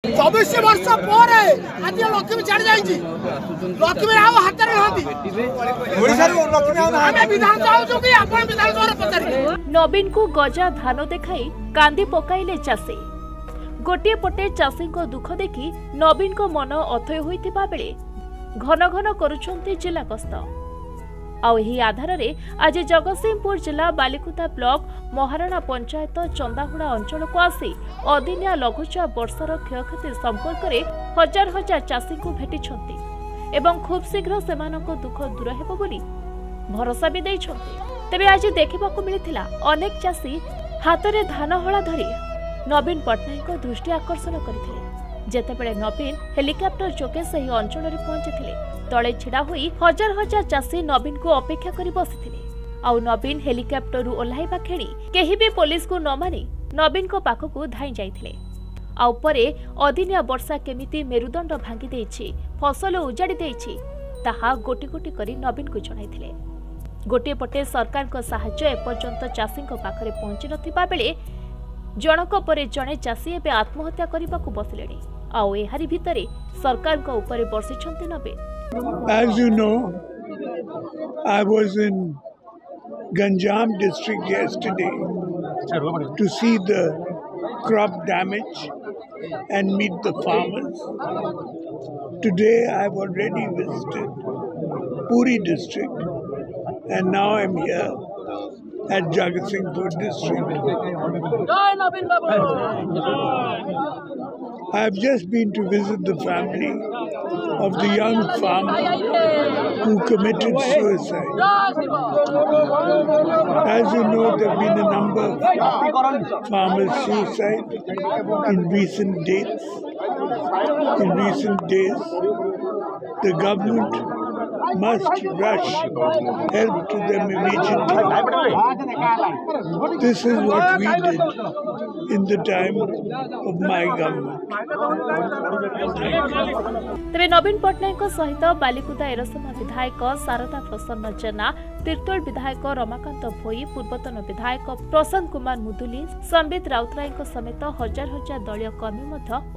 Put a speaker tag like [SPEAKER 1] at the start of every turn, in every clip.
[SPEAKER 1] 24 वर्ष पर आज लक्ष्मी छाड़ जाइए लक्ष्मी आउ हाथ
[SPEAKER 2] नवीन को गजा धान देखाई कांदी पकाइले चाषी गोटे पटे चाषी दुख देखि नवीन को मन अथय होइतिबा बेले घन घन करुछंती जिला गस्त आही आधार रे आज जगतसिंहपुर जिला बालिकुदा ब्लॉक महाराणा पंचायत चंदाहुड़ा अंचल को आसी अदिनिया लघुचाप वर्षर क्षयक्षति संपर्क में हजार हजार चाषी को भेटिछंती एवं खूब शीघ्र सेमानक दुख दूर हेबो बोली भरोसा भी दैछंती। तेबे आज देखिबाकू मिलिथिला अनेक चाषी हाथ में धान हला धरी नवीन पट्टनायक दृष्टि आकर्षण करथिले जेतेबेले नवीन हेलिकॉप्टर जोगे सही अंचल में पहुंचीथिले तले छिड़ा हुई हजार हजार चाषी नवीन को अपेक्षा करी बसिथिले आउ नवीन हेलिकॉप्टर ओह्लाइबा खेणी केही भी पुलिस को न मानी नवीन को पाखकू धाई जाइथिले आउ परे अदिनिया वर्षा केमिति मेरुदंड भांगी देछि फसल उजाड़ी देछि ताहा गोटी गोटी करी नवीन को जणाइथिले। गोटे पटे सरकार को सहायता एपर्यंत चाषी पाखरे पहुंची नथिबा बेले जनक परे जणे चाषी एबे आत्महत्या करबाकू बसिलेणी आउ एहारी भितरे सरकार को ऊपर बर्षिछंती नवीन।
[SPEAKER 3] As you know, I was in Ganjam district yesterday to see the crop damage and meet the farmers. Today I've already visited Puri district and now I'm here at Jagatsinghpur district. I have just been to visit the family of the young farmer who committed suicide. As you know, there have been a number of farmers' suicide in recent days. In recent days, the government must rush help to them immediately. This is what we did in the time of my government.
[SPEAKER 2] तेरे नवीन पट्टनायक सहित बालिकुदा एरसमा विधायक शारदा प्रसन्न जेना तीर्तोल विधायक रमाकांत भोई पूर्वतन विधायक प्रशांत कुमार मुदुली संबित राउतराय समेत हजार हजार दलीय कर्मी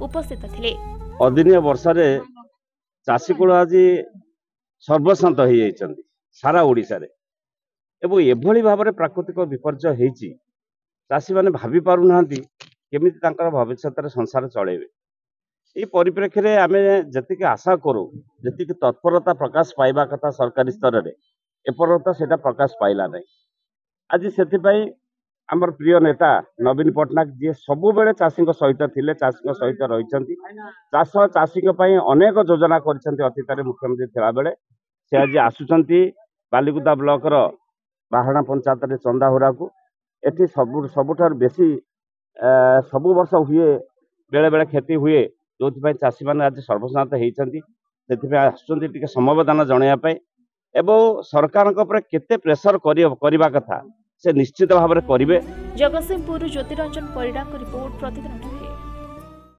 [SPEAKER 2] उपस्थित थिले।
[SPEAKER 4] अदिनिया वर्षा रे चाषी कूल आज सर्वशांत हो जाइछन्ती सारा ओडिसा रे एवं एभली भाव में प्राकृतिक विपर्यय होईची चाषी माने भाभी पारु नाहंती केमिति तांकर भविष्यत रे संसार चलेबे। ये परिप्रेक्षी रे आमे जतिके आशा करू जतिके तत्परता प्रकाश पाइबा कथा सरकारी स्तर रे एपर्यंत सेटा प्रकाश पाइला नै। आज सेथिपाई आमर प्रिय नेता नवीन पट्टनायक जी सबु बेले चाषी सहित थिले चाषी सहित रहिछन्ती चाष चाषी अनेक योजना करिछन्ती अतीत रे मुख्यमंत्री थिला बेले से आज आसुचन्ती बालिकुदा ब्लॉक रो महाराणा पंचायत रे चंदाहुरा को एठी सबुठार बेसी सबु वर्ष हुए बेले बेले खेती हुए जो चाषी मैंने आज सर्वशांत होती से आसुँच समबदान जनवाई एवं सरकार केते प्रेसर करने कथा से निश्चित भाव में करेंगे।
[SPEAKER 2] जगतसिंहपुर ज्योतिरंजन परिडा रिपोर्ट प्रतिदिन।